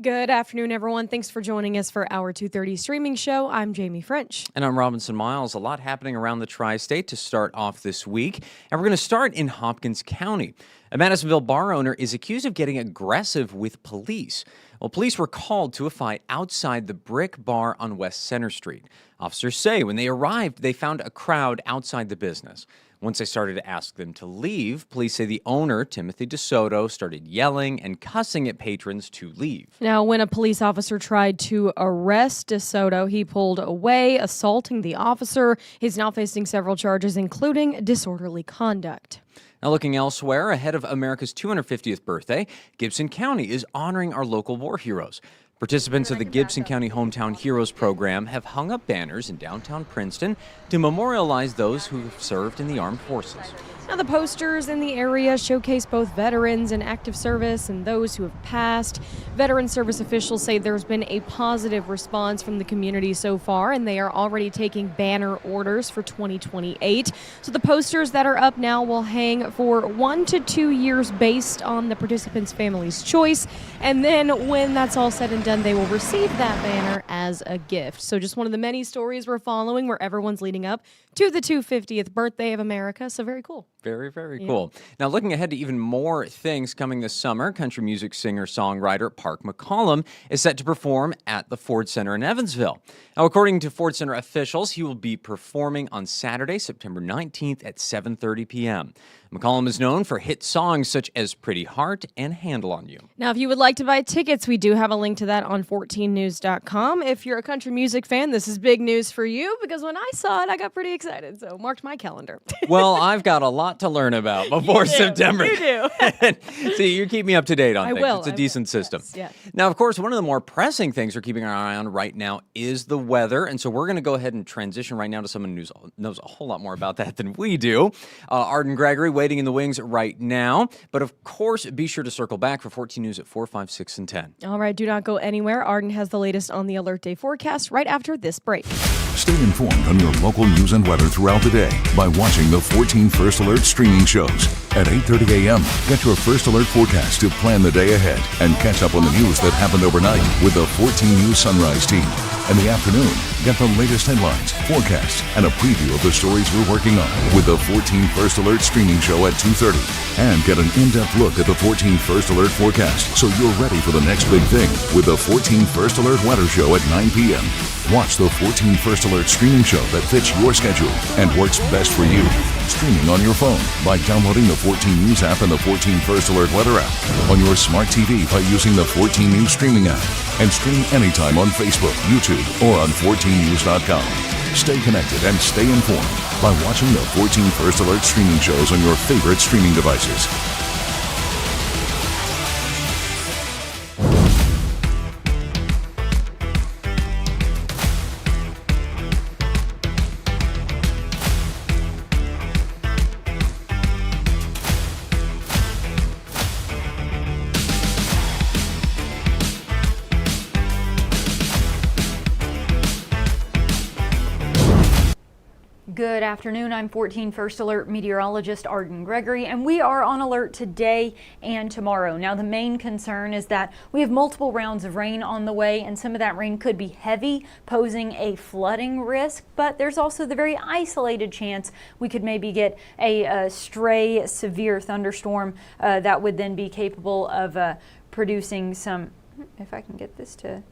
Good afternoon, everyone. Thanks for joining us for our 2:30 streaming show. I'm Jamie French. And I'm Robinson Miles. A lot happening around the tri-state to start off this week. And we're going to start in Hopkins County. A Madisonville bar owner is accused of getting aggressive with police. Well, police were called to a fight outside the Brick Bar on West Center Street. Officers say when they arrived, they found a crowd outside the business. Once they started to ask them to leave, police say the owner, Timothy DeSoto, started yelling and cussing at patrons to leave. Now, when a police officer tried to arrest DeSoto, he pulled away, assaulting the officer. He's now facing several charges, including disorderly conduct. Now, looking elsewhere, ahead of America's 250th birthday, Gibson County is honoring our local war heroes. Participants of the Gibson County Hometown Heroes program have hung up banners in downtown Princeton to memorialize those who have served in the armed forces. Now, the posters in the area showcase both veterans in active service and those who have passed. Veteran service officials say there's been a positive response from the community so far, and they are already taking banner orders for 2028. So the posters that are up now will hang for 1 to 2 years based on the participants' family's choice. And then when that's all said and done, they will receive that banner as a gift. So just one of the many stories we're following where everyone's leading up to the 250th birthday of America. So very cool. Very, very cool. Now, looking ahead to even more things coming this summer, country music singer-songwriter Park McCollum is set to perform at the Ford Center in Evansville. Now, according to Ford Center officials, he will be performing on Saturday, September 19th at 7:30 p.m. McCollum is known for hit songs such as Pretty Heart and Handle on You. Now, if you would like to buy tickets, we do have a link to that on 14news.com. If you're a country music fan, this is big news for you because when I saw it, I got pretty excited. So marked my calendar. Well, I've got a lot to learn about before September. You do. See, you keep me up to date on I things. will. It's a decent system. Yes. Now, of course, one of the more pressing things we're keeping our eye on right now is the weather. And so we're going to go ahead and transition right now to someone who knows a whole lot more about that than we do. Arden Gregory waiting in the wings right now. But of course, be sure to circle back for 14 News at 4, 5, 6, and 10. All right, do not go anywhere. Arden has the latest on the Alert Day forecast right after this break. Stay informed on your local news and weather throughout the day by watching the 14 First Alert streaming shows. At 8:30 a.m., get your First Alert forecast to plan the day ahead and catch up on the news that happened overnight with the 14 News Sunrise team. In the afternoon, get the latest headlines, forecasts, and a preview of the stories we're working on with the 14 First Alert streaming show at 2:30. And get an in-depth look at the 14 First Alert forecast so you're ready for the next big thing with the 14 First Alert weather show at 9 p.m. Watch the 14 First Alert streaming show that fits your schedule and works best for you. Streaming on your phone by downloading the 14 News app and the 14 First Alert weather app. On your smart TV by using the 14 News streaming app. And stream anytime on Facebook, YouTube, or on 14news.com. Stay connected and stay informed by watching the 14 First Alert streaming shows on your favorite streaming devices. Good afternoon. I'm 14 First Alert meteorologist Arden Gregory, and we are on alert today and tomorrow. Now, the main concern is that we have multiple rounds of rain on the way, and some of that rain could be heavy, posing a flooding risk, but there's also the very isolated chance we could maybe get a stray severe thunderstorm that would then be capable of producing some, if I can get this to,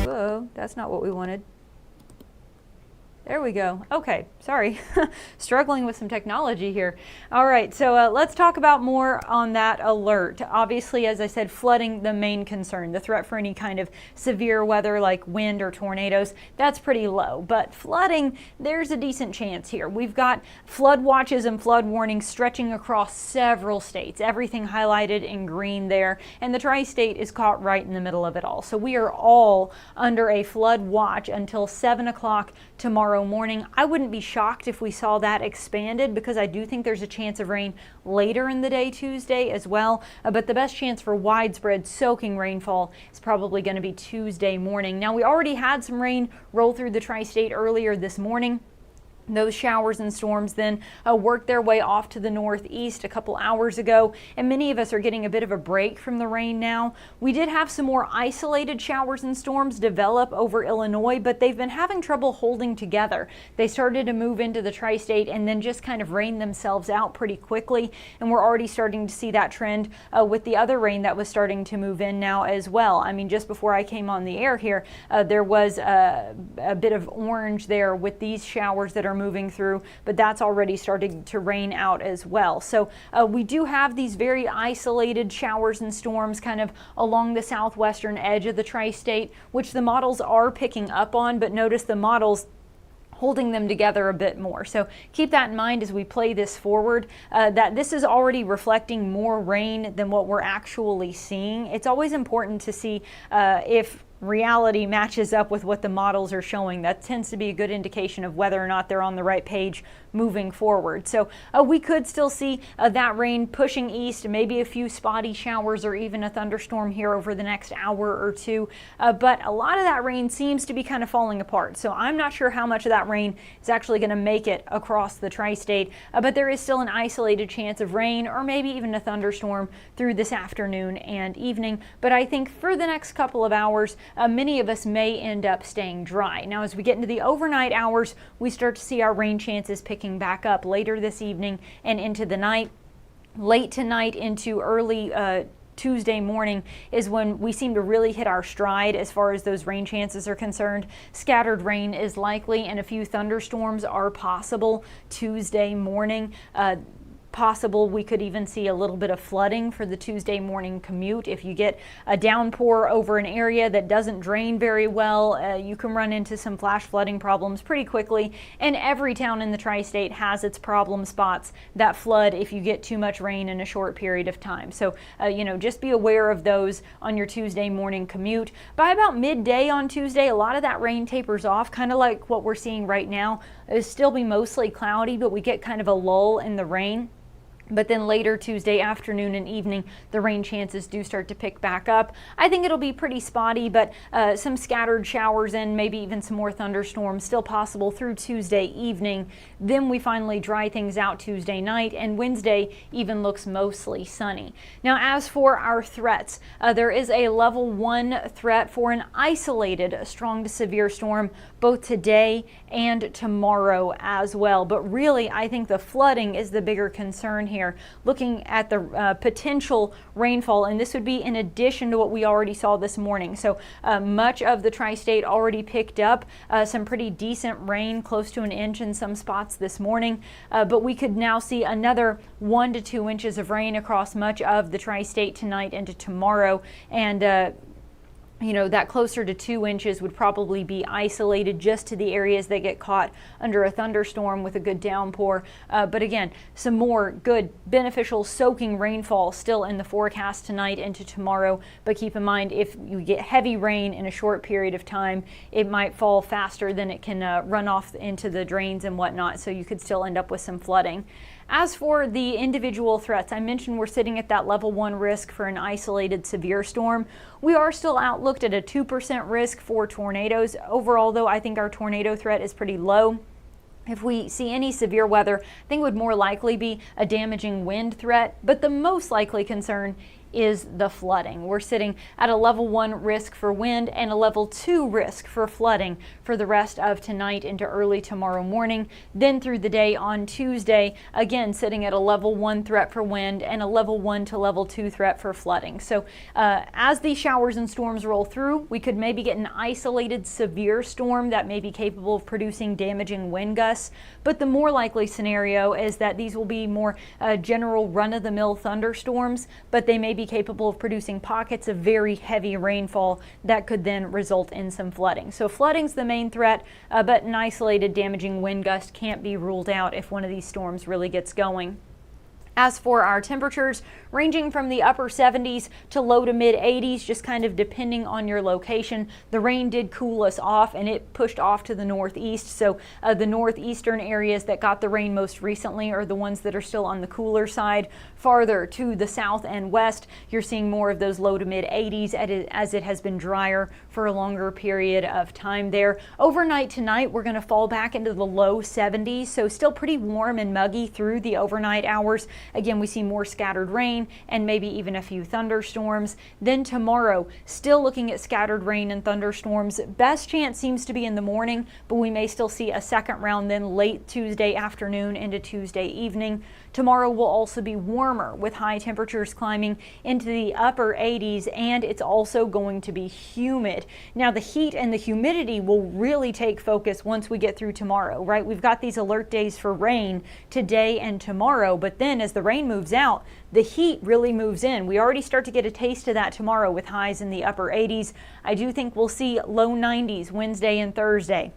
whoa, that's not what we wanted. There we go. Okay, sorry. Struggling with some technology here. All right, so let's talk about more on that alert. Obviously, as I said, flooding the main concern. The threat for any kind of severe weather like wind or tornadoes, that's pretty low. But flooding, there's a decent chance here. We've got flood watches and flood warnings stretching across several states. Everything highlighted in green there. And the tri-state is caught right in the middle of it all. So we are all under a flood watch until 7 o'clock tomorrow morning. I wouldn't be shocked if we saw that expanded because I do think there's a chance of rain later in the day Tuesday as well. But the best chance for widespread soaking rainfall is probably going to be Tuesday morning. Now, we already had some rain roll through the tri-state earlier this morning. Those showers and storms then worked their way off to the northeast a couple hours ago, and many of us are getting a bit of a break from the rain now. We did have some more isolated showers and storms develop over Illinois, but they've been having trouble holding together. They started to move into the tri-state and then just kind of rain themselves out pretty quickly, and we're already starting to see that trend with the other rain that was starting to move in now as well. I mean, just before I came on the air here, there was a bit of orange there with these showers that are moving through, but that's already starting to rain out as well. So we do have these very isolated showers and storms kind of along the southwestern edge of the tri-state, which the models are picking up on, but notice the models holding them together a bit more. So keep that in mind as we play this forward, that this is already reflecting more rain than what we're actually seeing. It's always important to see if reality matches up with what the models are showing. That tends to be a good indication of whether or not they're on the right page moving forward. So we could still see that rain pushing east, maybe a few spotty showers or even a thunderstorm here over the next hour or two. But a lot of that rain seems to be kind of falling apart. So I'm not sure how much of that rain is actually going to make it across the tri-state, but there is still an isolated chance of rain or maybe even a thunderstorm through this afternoon and evening. But I think for the next couple of hours, many of us may end up staying dry. Now, as we get into the overnight hours, we start to see our rain chances picking back up later this evening and into the night. Late tonight into early Tuesday morning is when we seem to really hit our stride as far as those rain chances are concerned. Scattered rain is likely and a few thunderstorms are possible Tuesday morning. Possible we could even see a little bit of flooding for the Tuesday morning commute. If you get a downpour over an area that doesn't drain very well, you can run into some flash flooding problems pretty quickly. And every town in the tri-state has its problem spots that flood if you get too much rain in a short period of time. So, just be aware of those on your Tuesday morning commute. By about midday on Tuesday, a lot of that rain tapers off, kind of like what we're seeing right now. It'll still be mostly cloudy, but we get kind of a lull in the rain. But then later Tuesday afternoon and evening, the rain chances do start to pick back up. I think it'll be pretty spotty, but some scattered showers and maybe even some more thunderstorms still possible through Tuesday evening. Then we finally dry things out Tuesday night, and Wednesday even looks mostly sunny. Now, as for our threats, there is a level 1 threat for an isolated strong to severe storm both today and tomorrow as well. But really, I think the flooding is the bigger concern here. Looking at the potential rainfall, and this would be in addition to what we already saw this morning. So much of the tri-state already picked up some pretty decent rain, close to an inch in some spots this morning. But we could now see another 1 to 2 inches of rain across much of the tri-state tonight into tomorrow. And that closer to 2 inches would probably be isolated just to the areas that get caught under a thunderstorm with a good downpour. But again, some more good beneficial soaking rainfall still in the forecast tonight into tomorrow. But keep in mind, if you get heavy rain in a short period of time, it might fall faster than it can run off into the drains and whatnot. So you could still end up with some flooding. As for the individual threats, I mentioned we're sitting at that level 1 risk for an isolated severe storm. We are still outlooked at a 2% risk for tornadoes. Overall, though, I think our tornado threat is pretty low. If we see any severe weather, I think it would more likely be a damaging wind threat, but the most likely concern is the flooding. We're sitting at a level 1 risk for wind and a level 2 risk for flooding for the rest of tonight into early tomorrow morning. Then through the day on Tuesday, again sitting at a level 1 threat for wind and a level 1 to level 2 threat for flooding. So as these showers and storms roll through, we could maybe get an isolated severe storm that may be capable of producing damaging wind gusts. But the more likely scenario is that these will be more general run-of-the-mill thunderstorms, but they may be capable of producing pockets of very heavy rainfall that could then result in some flooding. So flooding's the main threat, but an isolated damaging wind gust can't be ruled out if one of these storms really gets going. As for our temperatures, ranging from the upper 70s to low to mid 80s, just kind of depending on your location. The rain did cool us off and it pushed off to the northeast. So the northeastern areas that got the rain most recently are the ones that are still on the cooler side. Farther to the south and west, you're seeing more of those low to mid 80s as it has been drier for a longer period of time there. Overnight tonight, we're going to fall back into the low 70s. So still pretty warm and muggy through the overnight hours. Again, we see more scattered rain and maybe even a few thunderstorms. Then tomorrow, still looking at scattered rain and thunderstorms. Best chance seems to be in the morning, but we may still see a second round then late Tuesday afternoon into Tuesday evening. Tomorrow will also be warmer with high temperatures climbing into the upper 80s, and it's also going to be humid. Now the heat and the humidity will really take focus once we get through tomorrow, right? We've got these alert days for rain today and tomorrow, but then as the rain moves out, the heat really moves in. We already start to get a taste of that tomorrow with highs in the upper 80s. I do think we'll see low 90s Wednesday and Thursday.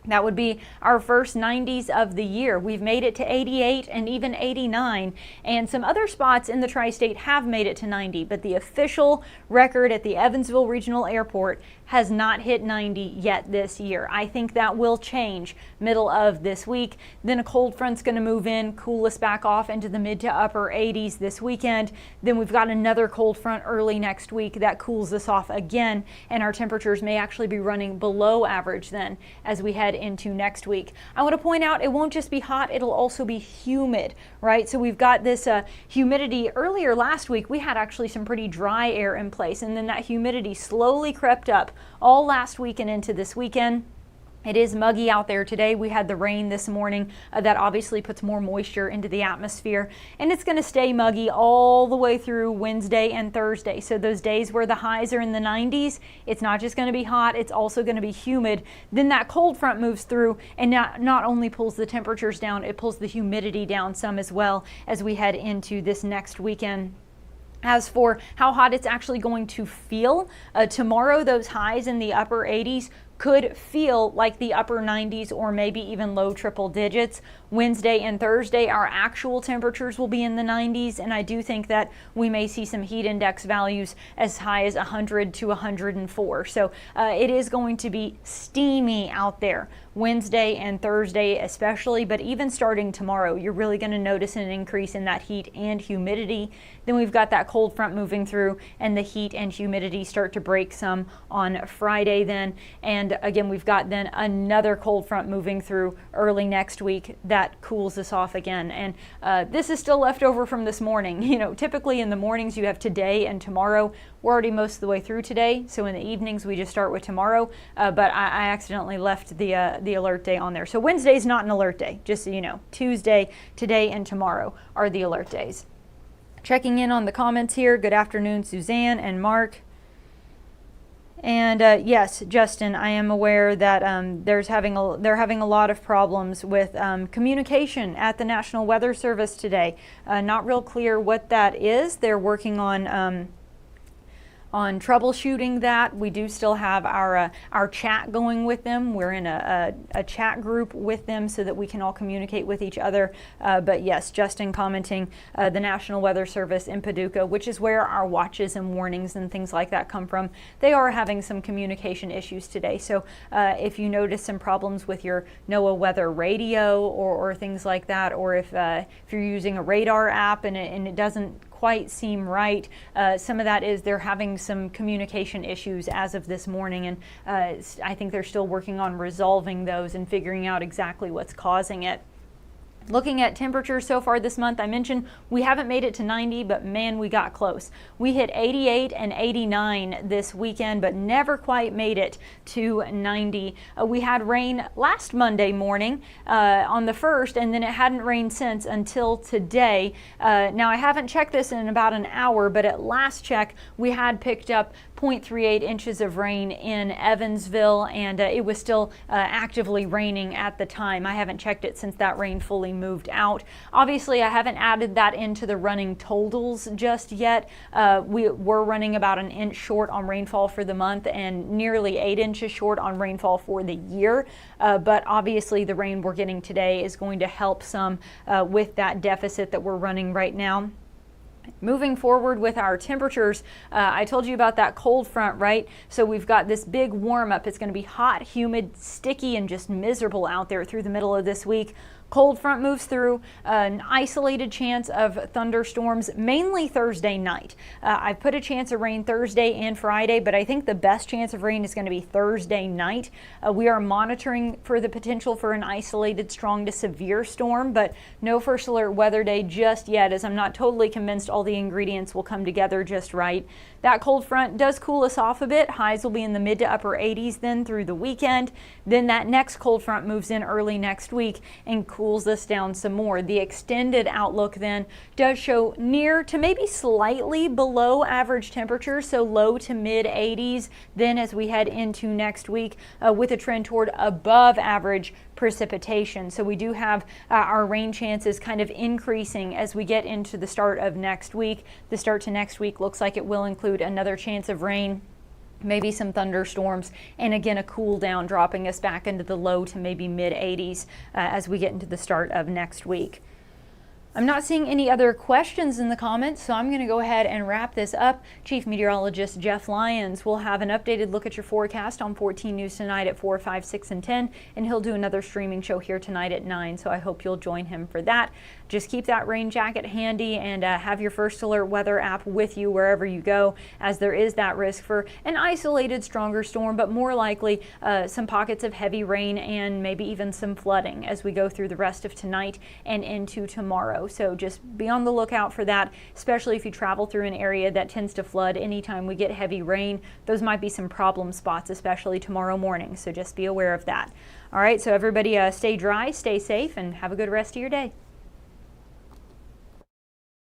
That would be our first 90s of the year. We've made it to 88 and even 89, and some other spots in the tri-state have made it to 90, but the official record at the Evansville Regional Airport has not hit 90 yet this year. I think that will change middle of this week. Then a cold front's going to move in, cool us back off into the mid to upper 80s this weekend. Then we've got another cold front early next week that cools us off again, and our temperatures may actually be running below average then as we head into next week. I want to point out it won't just be hot, it'll also be humid, right? So we've got this humidity. Earlier last week we had actually some pretty dry air in place, and then that humidity slowly crept up all last week and into this weekend. It is muggy out there today. We had the rain this morning that obviously puts more moisture into the atmosphere, and it's going to stay muggy all the way through Wednesday and Thursday. So those days where the highs are in the 90s, it's not just going to be hot, it's also going to be humid. Then that cold front moves through and not only pulls the temperatures down, it pulls the humidity down some as well as we head into this next weekend. As for how hot it's actually going to feel, tomorrow those highs in the upper 80s could feel like the upper 90s or maybe even low triple digits. Wednesday and Thursday, our actual temperatures will be in the 90s, and I do think that we may see some heat index values as high as 100 to 104. So it is going to be steamy out there Wednesday and Thursday especially, but even starting tomorrow, you're really going to notice an increase in that heat and humidity. Then we've got that cold front moving through, and the heat and humidity start to break some on Friday then. And again, we've got then another cold front moving through early next week that cools us off again. And this is still left over from this morning. You know, typically in the mornings you have today and tomorrow. We're already most of the way through today, so in the evenings we just start with tomorrow, but I accidentally left the alert day on there. So Wednesday's not an alert day, just so you know. Tuesday, today, and tomorrow are the alert days. Checking in on the comments here. Good afternoon, Suzanne and Mark. And yes, Justin, I am aware that they're having a lot of problems with communication at the National Weather Service today. Not real clear what that is. They're working on troubleshooting that. We do still have our chat going with them. We're in a chat group with them so that we can all communicate with each other. But yes, Justin commenting the National Weather Service in Paducah, which is where our watches and warnings and things like that come from. They are having some communication issues today. So if you notice some problems with your NOAA weather radio or things like that, or if you're using a radar app and it doesn't quite seem right. Some of that is they're having some communication issues as of this morning, and I think they're still working on resolving those and figuring out exactly what's causing it. Looking at temperatures so far this month, I mentioned we haven't made it to 90, but man, we got close. We hit 88 and 89 this weekend, but never quite made it to 90. We had rain last Monday morning on the 1st, and then it hadn't rained since until today. Now, I haven't checked this in about an hour, but at last check, we had picked up 0.38 inches of rain in Evansville, and it was still actively raining at the time. I haven't checked it since that rain fully moved out. Obviously, I haven't added that into the running totals just yet. We're running about an inch short on rainfall for the month and nearly 8 inches short on rainfall for the year. But obviously, the rain we're getting today is going to help some with that deficit that we're running right now. Moving forward with our temperatures, I told you about that cold front, right? So we've got this big warm up. It's going to be hot, humid, sticky, and just miserable out there through the middle of this week. Cold front moves through, an isolated chance of thunderstorms, mainly Thursday night. I've put a chance of rain Thursday and Friday, but I think the best chance of rain is going to be Thursday night. We are monitoring for the potential for an isolated strong to severe storm, but no first alert weather day just yet, as I'm not totally convinced all the ingredients will come together just right. That cold front does cool us off a bit. Highs will be in the mid to upper 80s then through the weekend. Then that next cold front moves in early next week and cools us down some more. The extended outlook then does show near to maybe slightly below average temperatures, so low to mid 80s then as we head into next week with a trend toward above average precipitation. So we do have our rain chances kind of increasing as we get into the start of next week. The start to next week looks like it will include another chance of rain, maybe some thunderstorms, and again a cool down, dropping us back into the low to maybe mid 80s as we get into the start of next week. I'm not seeing any other questions in the comments, so I'm going to go ahead and wrap this up. Chief Meteorologist Jeff Lyons will have an updated look at your forecast on 14 News tonight at 4, 5, 6, and 10, and he'll do another streaming show here tonight at 9, so I hope you'll join him for that. Just keep that rain jacket handy and have your First Alert weather app with you wherever you go, as there is that risk for an isolated stronger storm, but more likely some pockets of heavy rain and maybe even some flooding as we go through the rest of tonight and into tomorrow. So just be on the lookout for that, especially if you travel through an area that tends to flood anytime we get heavy rain. Those might be some problem spots, especially tomorrow morning. So just be aware of that. All right, so everybody stay dry, stay safe, and have a good rest of your day.